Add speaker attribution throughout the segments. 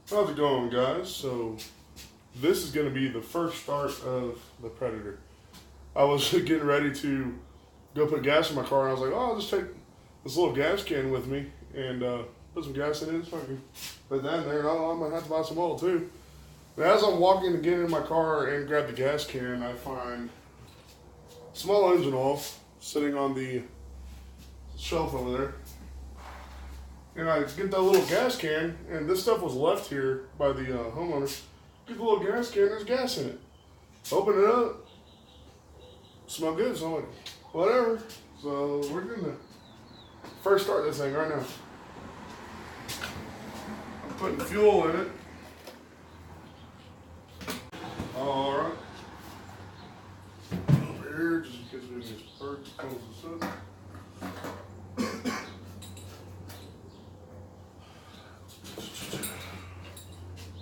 Speaker 1: How's it going, guys? So this is going to be the first start of the Predator. I was getting ready to go put gas in my car, and I was like, oh, I'll just take this little gas can with me and put some gas in it so I can put that in there, and I might have to buy some oil too. But as I'm walking to get in my car and grab the gas can, I find small engine oil sitting on the shelf over there. And I get that little gas can, and this stuff was left here by the homeowner. Get the little gas can, there's gas in it. Open it up, smell good, so I'm like, whatever. So we're gonna first start this thing right now. I'm putting fuel in it. Alright. Over here, just in case we just close this up.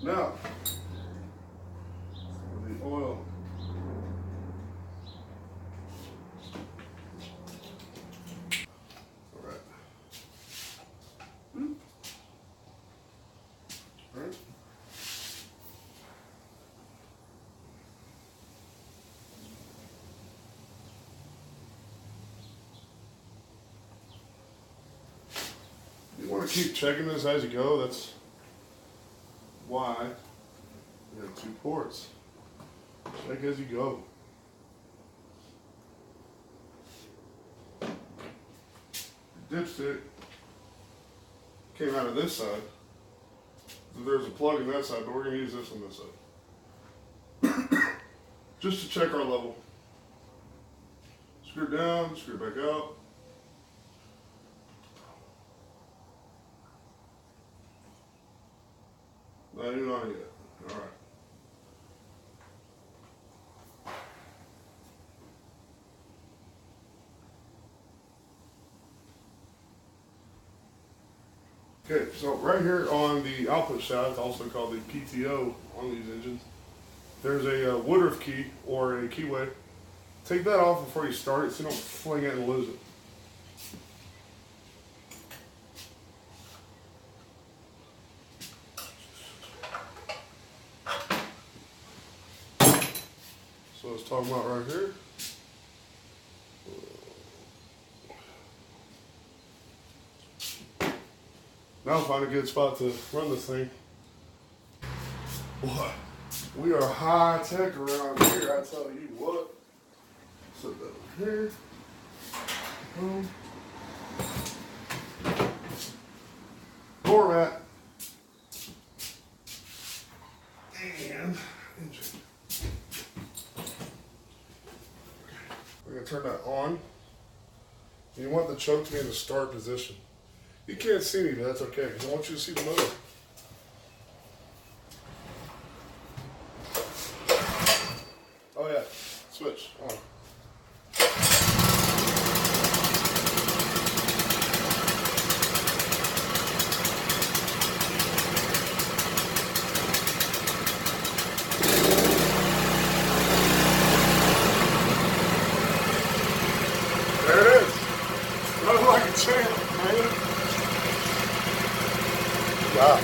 Speaker 1: Now, for the oil. All right. All right. You want to keep checking this as you go. That's why we have two ports. Check as you go. The dipstick came out of this side. So there's a plug in that side, but we're going to use this on this side. Just to check our level. Screw it down, screw it back out. Not even on yet. All right. Okay, so right here on the output shaft, also called the PTO on these engines, there's a Woodruff key or a keyway. Take that off before you start it so you don't fling it and lose it. So let's talk about right here. Now find a good spot to run this thing. Boy, we are high tech around here, I tell you what. Set that over here. Boom. Door mat. And engine. We're going to turn that on. You want the choke to be in the start position. You can't see me, but that's okay, because I want you to see the motor. Oh yeah, switch on. There it is. Running like a champ, man. Wow.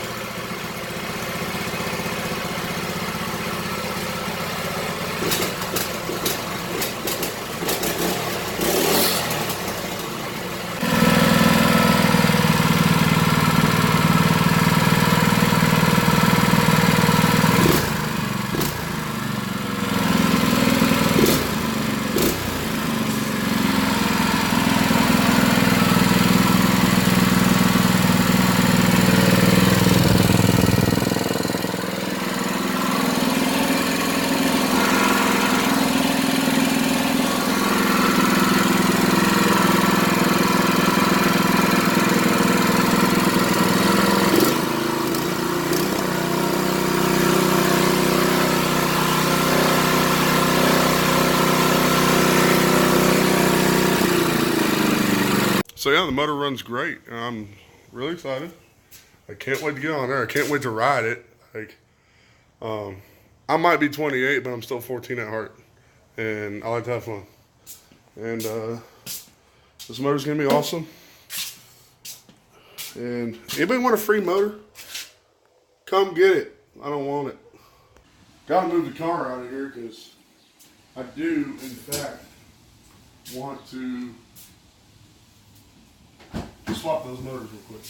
Speaker 1: So yeah, the motor runs great. I'm really excited. I can't wait to get on there. I can't wait to ride it. Like, I might be 28, but I'm still 14 at heart, and I like to have fun. And this motor's gonna be awesome. And anybody want a free motor? Come get it. I don't want it. Gotta move the car out of here because I do, in fact, want to swap those motors real quick.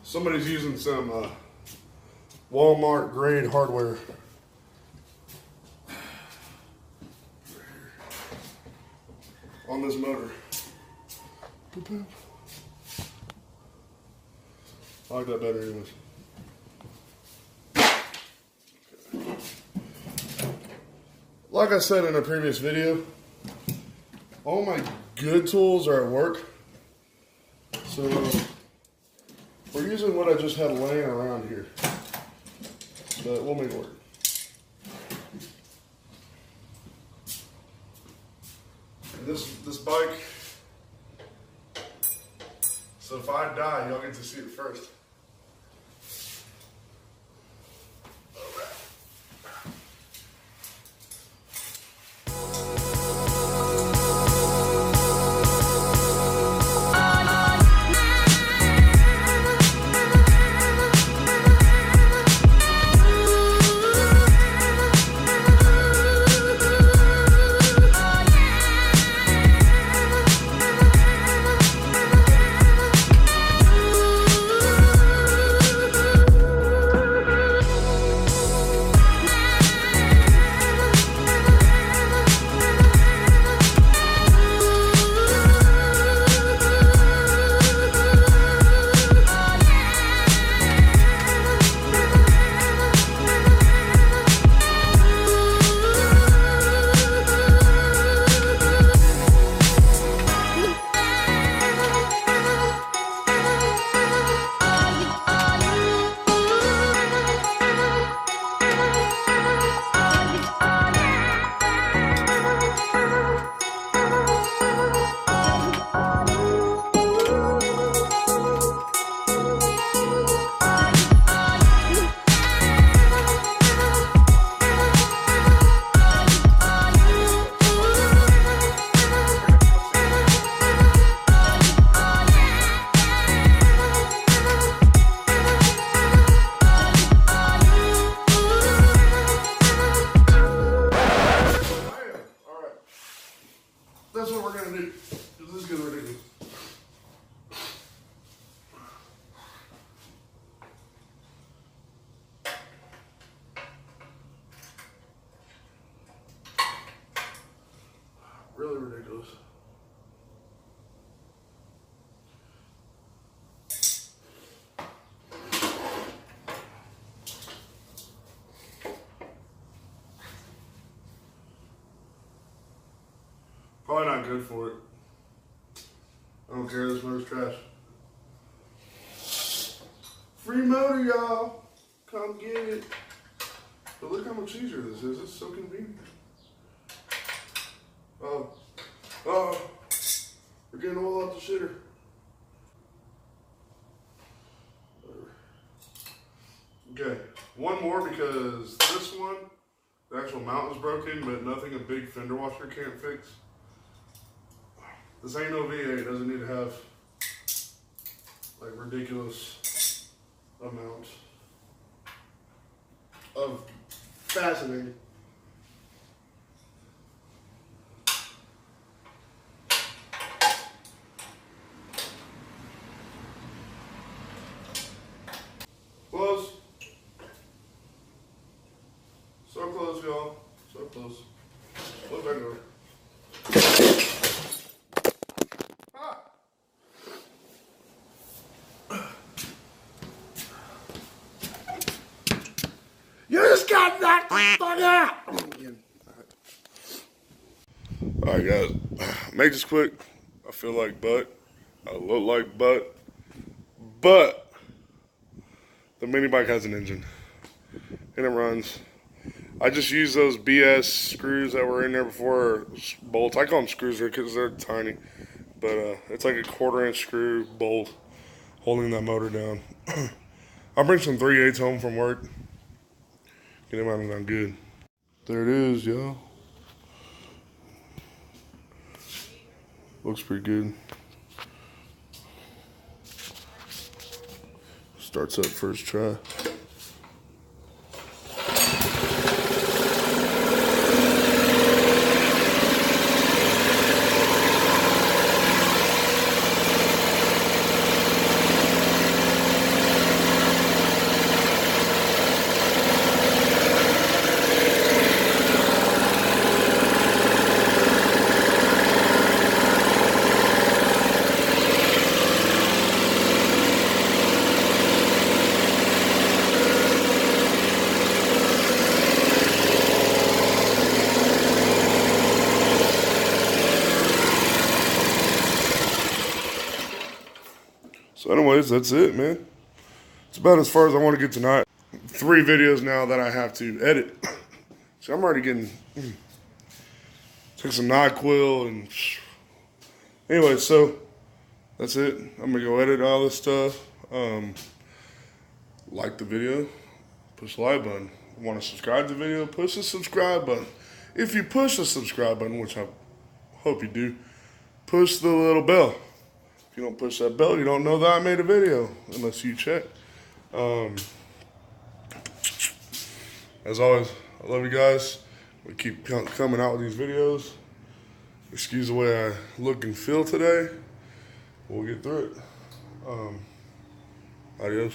Speaker 1: Somebody's using some Walmart grade hardware. On this motor. I like that better anyways. Okay. Like I said in a previous video, all my good tools are at work. So we're using what I just had laying around here. But we'll make it work. And this bike, so if I die, y'all get to see it first. That's what we're gonna do. This is getting ridiculous. Really ridiculous. Probably not good for it. I don't care, this motor's trash. Free motor, y'all. Come get it. But look how much easier this is. It's so convenient. We're getting oil out the shitter. Okay, one more because this one, the actual mount is broken, but nothing a big fender washer can't fix. This ain't no V8, it doesn't need to have like ridiculous amount of fastening. Close. So close, y'all. So close. Look back over. You just got knocked the fuck out! Alright guys, make this quick. I feel like butt. I look like butt. But the mini bike has an engine. And it runs. I just use those BS screws that were in there before, bolts. I call them screws because they're tiny. But it's like a 1/4 inch screw bolt holding that motor down. I'll bring some 3/8 home from work. Get him out and done good. There it is, y'all. Looks pretty good. Starts up first try. So anyways, that's it, man. It's about as far as I want to get tonight. 3 videos now that I have to edit. So I'm already getting... Take some NyQuil and... Anyway, so that's it. I'm going to go edit all this stuff. Like the video. Push the like button. Want to subscribe to the video? Push the subscribe button. If you push the subscribe button, which I hope you do, push the little bell. If you don't push that bell, you don't know that I made a video, unless you check. As always, I love you guys. We keep coming out with these videos. Excuse the way I look and feel today. We'll get through it. Adios.